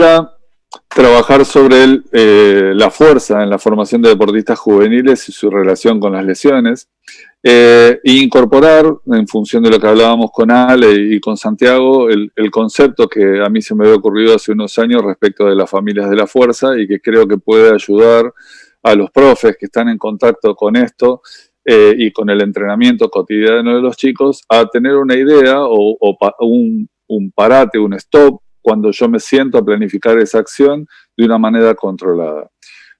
era trabajar sobre la fuerza en la formación de deportistas juveniles y su relación con las lesiones. E incorporar, en función de lo que hablábamos con Ale y con Santiago, el concepto que a mí se me había ocurrido hace unos años respecto de las familias de la fuerza y que creo que puede ayudar a los profes que están en contacto con esto y con el entrenamiento cotidiano de los chicos a tener una idea o un parate, un stop, cuando yo me siento a planificar esa acción de una manera controlada.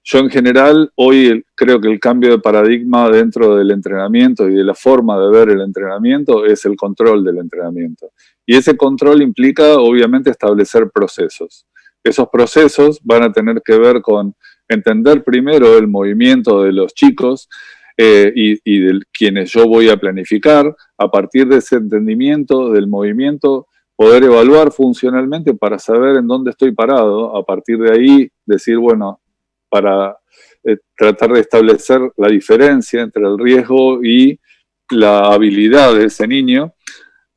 Yo en general hoy creo que el cambio de paradigma dentro del entrenamiento y de la forma de ver el entrenamiento es el control del entrenamiento. Y ese control implica obviamente establecer procesos. Esos procesos van a tener que ver con entender primero el movimiento de los chicos y de quienes yo voy a planificar. A partir de ese entendimiento del movimiento, poder evaluar funcionalmente para saber en dónde estoy parado. A partir de ahí decir, bueno, para tratar de establecer la diferencia entre el riesgo y la habilidad de ese niño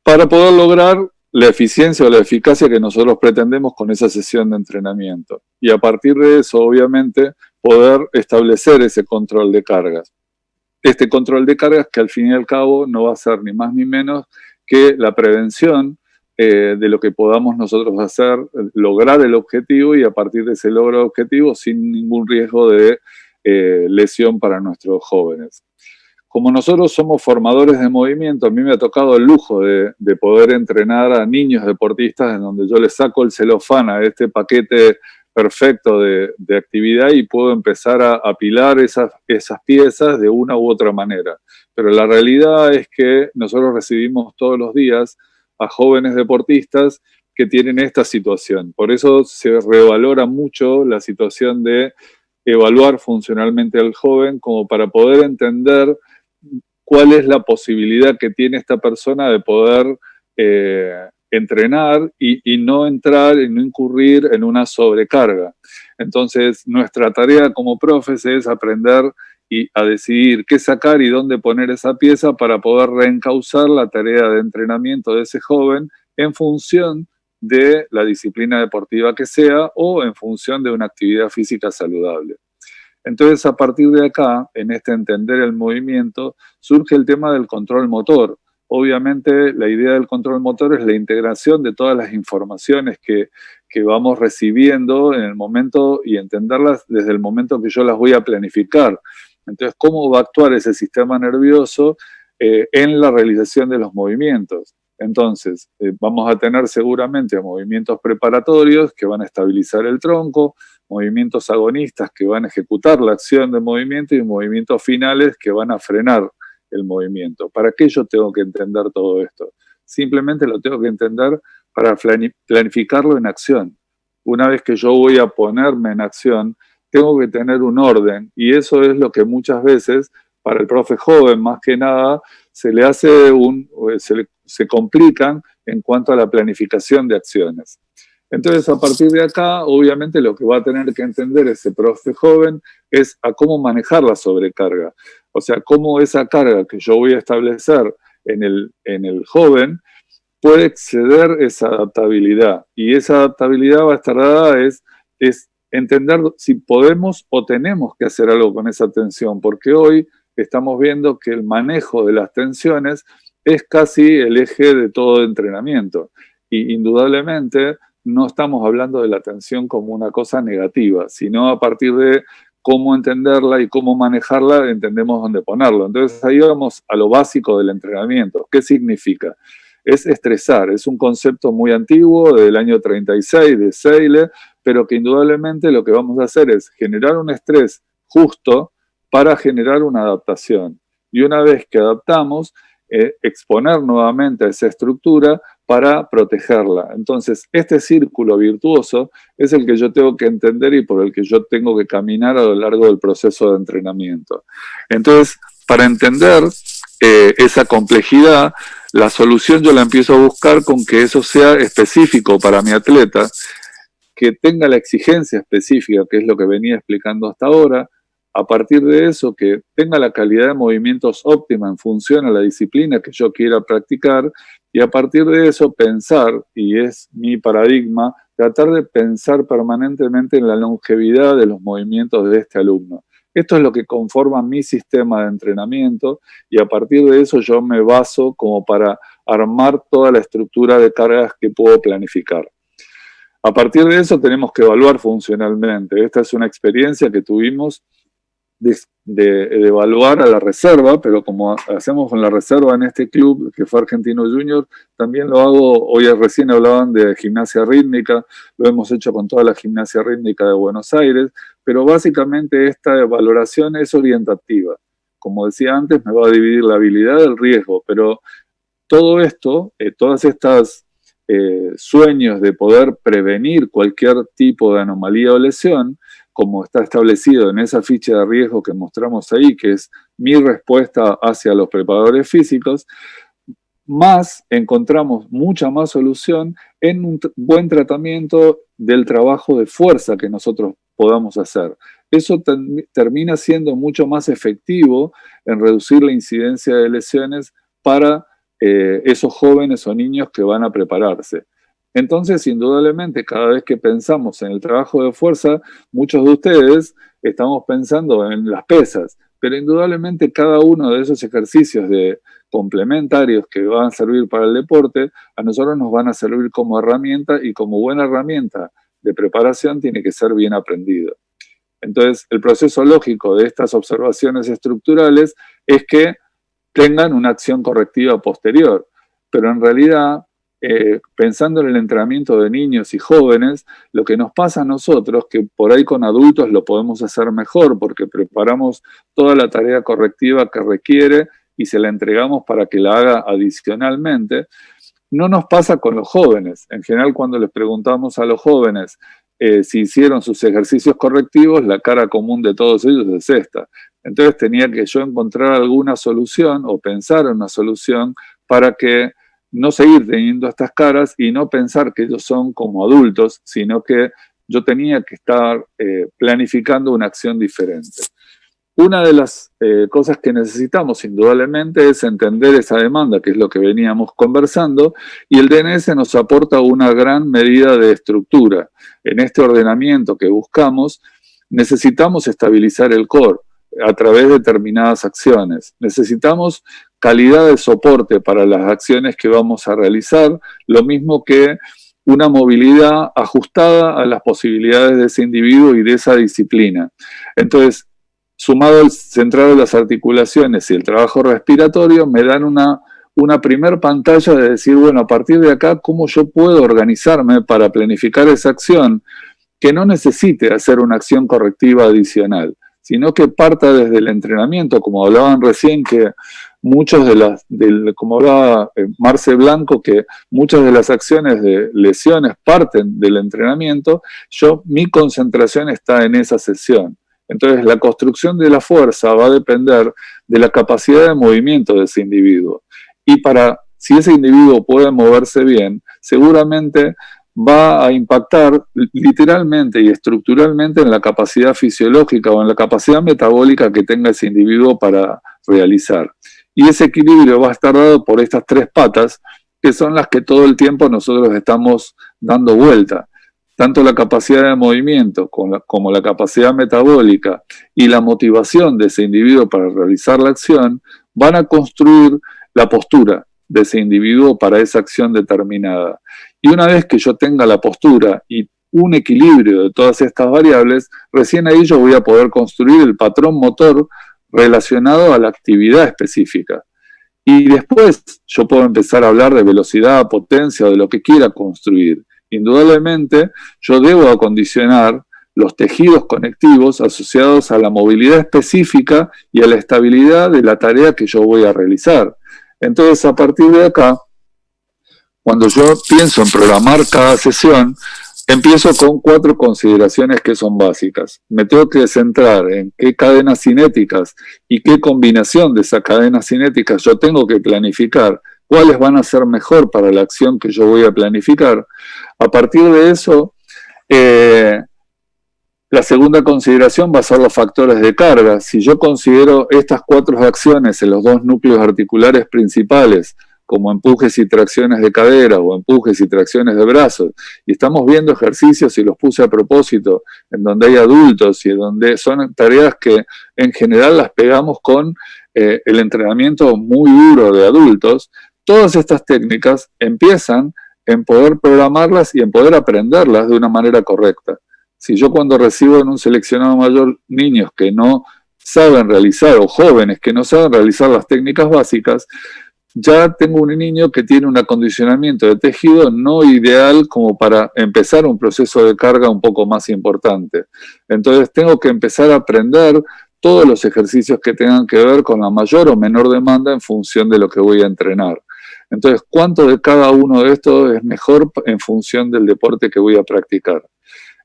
para poder lograr la eficiencia o la eficacia que nosotros pretendemos con esa sesión de entrenamiento. Y a partir de eso, obviamente, poder establecer ese control de cargas. Este control de cargas que al fin y al cabo no va a ser ni más ni menos que la prevención de lo que podamos nosotros hacer, lograr el objetivo y a partir de ese logro objetivo sin ningún riesgo de lesión para nuestros jóvenes. Como nosotros somos formadores de movimiento, a mí me ha tocado el lujo de poder entrenar a niños deportistas en donde yo les saco el celofán a este paquete perfecto de actividad y puedo empezar a apilar esas piezas de una u otra manera. Pero la realidad es que nosotros recibimos todos los días a jóvenes deportistas que tienen esta situación. Por eso se revalora mucho la situación de evaluar funcionalmente al joven como para poder entender cuál es la posibilidad que tiene esta persona de poder entrenar y no entrar y no incurrir en una sobrecarga. Entonces, nuestra tarea como profes es aprender y a decidir qué sacar y dónde poner esa pieza para poder reencauzar la tarea de entrenamiento de ese joven en función de la disciplina deportiva que sea o en función de una actividad física saludable. Entonces, a partir de acá, en este entender el movimiento, surge el tema del control motor. Obviamente, la idea del control motor es la integración de todas las informaciones que vamos recibiendo en el momento y entenderlas desde el momento que yo las voy a planificar. Entonces, ¿cómo va a actuar ese sistema nervioso en la realización de los movimientos? Entonces, vamos a tener seguramente movimientos preparatorios que van a estabilizar el tronco, movimientos agonistas que van a ejecutar la acción de movimiento y movimientos finales que van a frenar el movimiento. ¿Para qué yo tengo que entender todo esto? Simplemente lo tengo que entender para planificarlo en acción. Una vez que yo voy a ponerme en acción, tengo que tener un orden y eso es lo que muchas veces para el profe joven más que nada se le hace se complican en cuanto a la planificación de acciones. Entonces, a partir de acá, obviamente lo que va a tener que entender ese profe joven es a cómo manejar la sobrecarga. O sea, cómo esa carga que yo voy a establecer en el joven puede exceder esa adaptabilidad. Y esa adaptabilidad va a estar dada es entender si podemos o tenemos que hacer algo con esa tensión, porque hoy estamos viendo que el manejo de las tensiones es casi el eje de todo entrenamiento. Y indudablemente no estamos hablando de la tensión como una cosa negativa, sino a partir de cómo entenderla y cómo manejarla, entendemos dónde ponerlo. Entonces ahí vamos a lo básico del entrenamiento. ¿Qué significa? Es estresar, es un concepto muy antiguo del año 36 de Seyle, pero que indudablemente lo que vamos a hacer es generar un estrés justo para generar una adaptación. Y una vez que adaptamos, exponer nuevamente a esa estructura para protegerla. Entonces, este círculo virtuoso es el que yo tengo que entender y por el que yo tengo que caminar a lo largo del proceso de entrenamiento. Entonces, para entender esa complejidad, la solución yo la empiezo a buscar con que eso sea específico para mi atleta, que tenga la exigencia específica, que es lo que venía explicando hasta ahora. A partir de eso, que tenga la calidad de movimientos óptima en función a la disciplina que yo quiera practicar, y a partir de eso pensar, y es mi paradigma, tratar de pensar permanentemente en la longevidad de los movimientos de este alumno. Esto es lo que conforma mi sistema de entrenamiento y a partir de eso yo me baso como para armar toda la estructura de cargas que puedo planificar. A partir de eso tenemos que evaluar funcionalmente. Esta es una experiencia que tuvimos de evaluar a la reserva, pero como hacemos con la reserva en este club que fue Argentino Junior, también lo hago, hoy recién hablaban de gimnasia rítmica, lo hemos hecho con toda la gimnasia rítmica de Buenos Aires, pero básicamente esta valoración es orientativa. Como decía antes, me va a dividir la habilidad del riesgo, pero todo esto, todas estas sueños de poder prevenir cualquier tipo de anomalía o lesión, como está establecido en esa ficha de riesgo que mostramos ahí, que es mi respuesta hacia los preparadores físicos, más encontramos mucha más solución en un buen tratamiento del trabajo de fuerza que nosotros podamos hacer. Eso termina siendo mucho más efectivo en reducir la incidencia de lesiones para esos jóvenes o niños que van a prepararse. Entonces, indudablemente, cada vez que pensamos en el trabajo de fuerza, muchos de ustedes estamos pensando en las pesas, pero indudablemente cada uno de esos ejercicios complementarios que van a servir para el deporte, a nosotros nos van a servir como herramienta y como buena herramienta de preparación tiene que ser bien aprendido. Entonces, el proceso lógico de estas observaciones estructurales es que tengan una acción correctiva posterior, pero en realidad, pensando en el entrenamiento de niños y jóvenes, lo que nos pasa a nosotros, que por ahí con adultos lo podemos hacer mejor porque preparamos toda la tarea correctiva que requiere y se la entregamos para que la haga adicionalmente, no nos pasa con los jóvenes. En general, cuando les preguntamos a los jóvenes si hicieron sus ejercicios correctivos, la cara común de todos ellos es esta. Entonces tenía que yo encontrar alguna solución o pensar en una solución para que no seguir teniendo estas caras y no pensar que ellos son como adultos, sino que yo tenía que estar planificando una acción diferente. Una de las cosas que necesitamos indudablemente es entender esa demanda, que es lo que veníamos conversando, y el DNS nos aporta una gran medida de estructura. En este ordenamiento que buscamos, necesitamos estabilizar el core a través de determinadas acciones. Necesitamos calidad de soporte para las acciones que vamos a realizar, lo mismo que una movilidad ajustada a las posibilidades de ese individuo y de esa disciplina. Entonces, sumado al centrado de las articulaciones y el trabajo respiratorio, me dan una primer pantalla de decir, bueno, a partir de acá, ¿cómo yo puedo organizarme para planificar esa acción que no necesite hacer una acción correctiva adicional, sino que parta desde el entrenamiento, como hablaban recién, que muchos como hablaba Marce Blanco, que muchas de las acciones de lesiones parten del entrenamiento, mi concentración está en esa sesión. Entonces, la construcción de la fuerza va a depender de la capacidad de movimiento de ese individuo. Y si ese individuo puede moverse bien, seguramente va a impactar literalmente y estructuralmente en la capacidad fisiológica o en la capacidad metabólica que tenga ese individuo para realizar. Y ese equilibrio va a estar dado por estas tres patas, que son las que todo el tiempo nosotros estamos dando vuelta. Tanto la capacidad de movimiento como la capacidad metabólica y la motivación de ese individuo para realizar la acción van a construir la postura de ese individuo para esa acción determinada. Y una vez que yo tenga la postura y un equilibrio de todas estas variables, recién ahí yo voy a poder construir el patrón motor relacionado a la actividad específica. Y después yo puedo empezar a hablar de velocidad, potencia o de lo que quiera construir. Indudablemente, yo debo acondicionar los tejidos conectivos asociados a la movilidad específica y a la estabilidad de la tarea que yo voy a realizar. Entonces, a partir de acá, cuando yo pienso en programar cada sesión, empiezo con 4 consideraciones que son básicas. Me tengo que centrar en qué cadenas cinéticas y qué combinación de esas cadenas cinéticas yo tengo que planificar, cuáles van a ser mejor para la acción que yo voy a planificar. A partir de eso, la segunda consideración va a ser los factores de carga. Si yo considero estas 4 acciones en los 2 núcleos articulares principales como empujes y tracciones de cadera o empujes y tracciones de brazos, y estamos viendo ejercicios, y los puse a propósito, en donde hay adultos y donde son tareas que en general las pegamos con el entrenamiento muy duro de adultos, todas estas técnicas empiezan en poder programarlas y en poder aprenderlas de una manera correcta. Si yo cuando recibo en un seleccionado mayor niños que no saben realizar, o jóvenes que no saben realizar las técnicas básicas, ya tengo un niño que tiene un acondicionamiento de tejido no ideal como para empezar un proceso de carga un poco más importante. Entonces tengo que empezar a aprender todos los ejercicios que tengan que ver con la mayor o menor demanda en función de lo que voy a entrenar. Entonces, ¿cuánto de cada uno de estos es mejor en función del deporte que voy a practicar?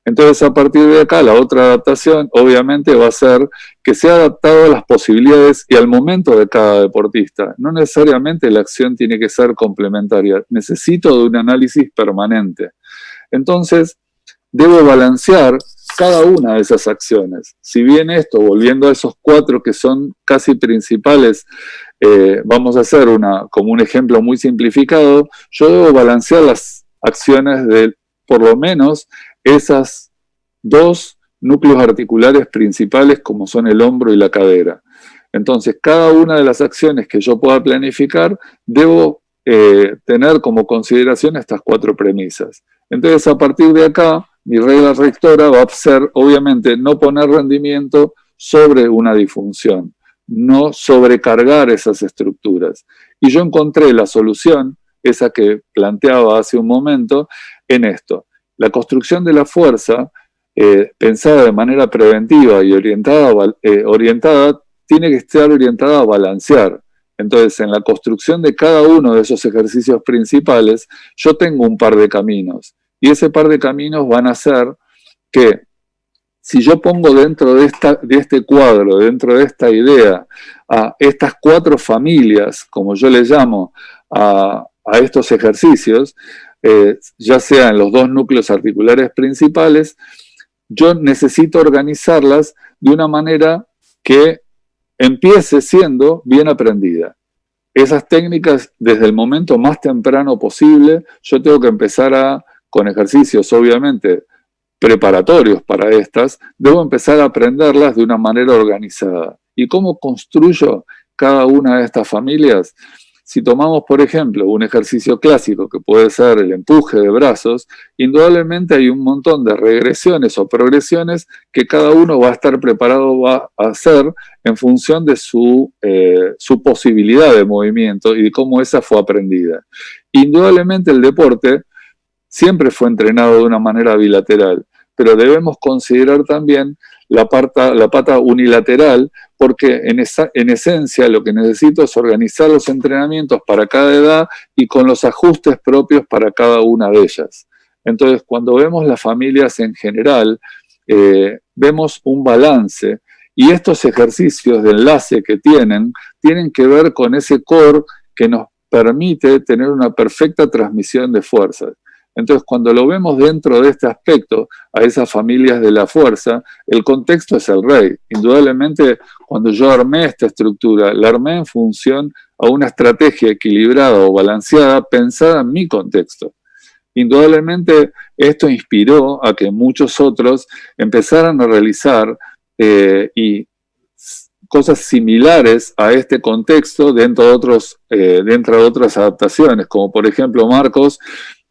Entonces, a partir de acá, la otra adaptación, obviamente, va a ser que sea adaptado a las posibilidades y al momento de cada deportista. No necesariamente la acción tiene que ser complementaria. Necesito de un análisis permanente. Entonces, debo balancear cada una de esas acciones. Si bien esto, volviendo a esos 4 que son casi principales, vamos a hacer como un ejemplo muy simplificado, yo debo balancear las acciones de, por lo menos, esas 2 núcleos articulares principales como son el hombro y la cadera. Entonces, cada una de las acciones que yo pueda planificar, debo tener como consideración estas 4 premisas. Entonces, a partir de acá, mi regla rectora va a ser, obviamente, no poner rendimiento sobre una disfunción, no sobrecargar esas estructuras. Y yo encontré la solución, esa que planteaba hace un momento, en esto. La construcción de la fuerza, pensada de manera preventiva y orientada, tiene que estar orientada a balancear. Entonces, en la construcción de cada uno de esos ejercicios principales, yo tengo un par de caminos. Y ese par de caminos van a ser que, si yo pongo dentro de este cuadro, dentro de esta idea, a estas 4 familias, como yo le llamo, a estos ejercicios, ya sea en los 2 núcleos articulares principales, yo necesito organizarlas de una manera que empiece siendo bien aprendida. Esas técnicas, desde el momento más temprano posible, yo tengo que empezar con ejercicios, obviamente, preparatorios para estas, debo empezar a aprenderlas de una manera organizada. ¿Y cómo construyo cada una de estas familias? Si tomamos, por ejemplo, un ejercicio clásico que puede ser el empuje de brazos, indudablemente hay un montón de regresiones o progresiones que cada uno va a estar preparado a hacer en función de su posibilidad de movimiento y de cómo esa fue aprendida. Indudablemente el deporte siempre fue entrenado de una manera bilateral, pero debemos considerar también la pata unilateral, porque en esencia lo que necesito es organizar los entrenamientos para cada edad y con los ajustes propios para cada una de ellas. Entonces, cuando vemos las familias en general, vemos un balance, y estos ejercicios de enlace que tienen que ver con ese core que nos permite tener una perfecta transmisión de fuerzas. Entonces, cuando lo vemos dentro de este aspecto, a esas familias de la fuerza, el contexto es el rey. Indudablemente, cuando yo armé esta estructura, la armé en función a una estrategia equilibrada o balanceada pensada en mi contexto. Indudablemente, esto inspiró a que muchos otros empezaran a realizar cosas similares a este contexto dentro de otras adaptaciones, como por ejemplo Marcos,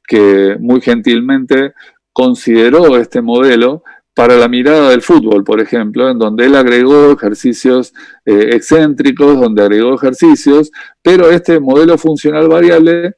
que muy gentilmente consideró este modelo para la mirada del fútbol, por ejemplo, en donde él agregó ejercicios excéntricos, donde agregó ejercicios, pero este modelo funcional variable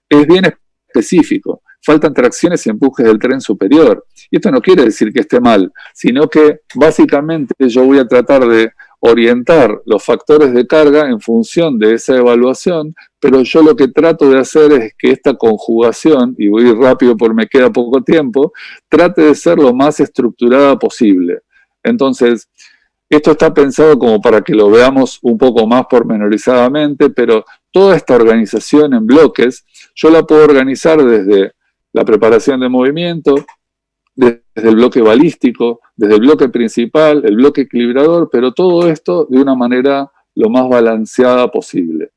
es bien específico. Faltan tracciones y empujes del tren superior. Y esto no quiere decir que esté mal, sino que básicamente yo voy a tratar de orientar los factores de carga en función de esa evaluación, pero yo lo que trato de hacer es que esta conjugación, y voy rápido porque me queda poco tiempo, trate de ser lo más estructurada posible. Entonces, esto está pensado como para que lo veamos un poco más pormenorizadamente, pero toda esta organización en bloques, yo la puedo organizar desde la preparación de movimiento, desde el bloque balístico, desde el bloque principal, el bloque equilibrador, pero todo esto de una manera lo más balanceada posible.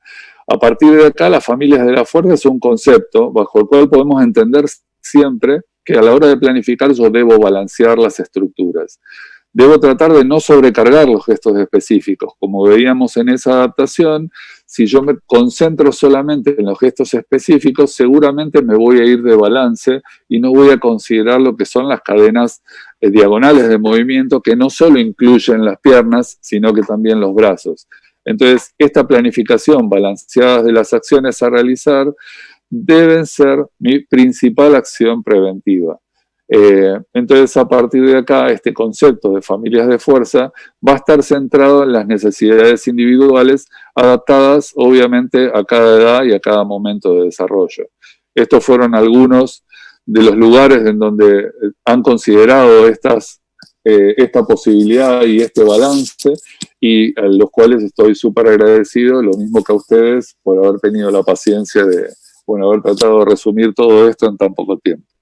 A partir de acá, las familias de la fuerza es un concepto bajo el cual podemos entender siempre que a la hora de planificar yo debo balancear las estructuras. Debo tratar de no sobrecargar los gestos específicos. Como veíamos en esa adaptación, si yo me concentro solamente en los gestos específicos, seguramente me voy a ir de balance y no voy a considerar lo que son las cadenas diagonales de movimiento, que no solo incluyen las piernas, sino que también los brazos. Entonces, esta planificación balanceada de las acciones a realizar deben ser mi principal acción preventiva. Entonces, a partir de acá, este concepto de familias de fuerza va a estar centrado en las necesidades individuales adaptadas, obviamente, a cada edad y a cada momento de desarrollo. Estos fueron algunos de los lugares en donde han considerado esta posibilidad y este balance, y a los cuales estoy súper agradecido, lo mismo que a ustedes, por haber tenido la paciencia de, haber tratado de resumir todo esto en tan poco tiempo.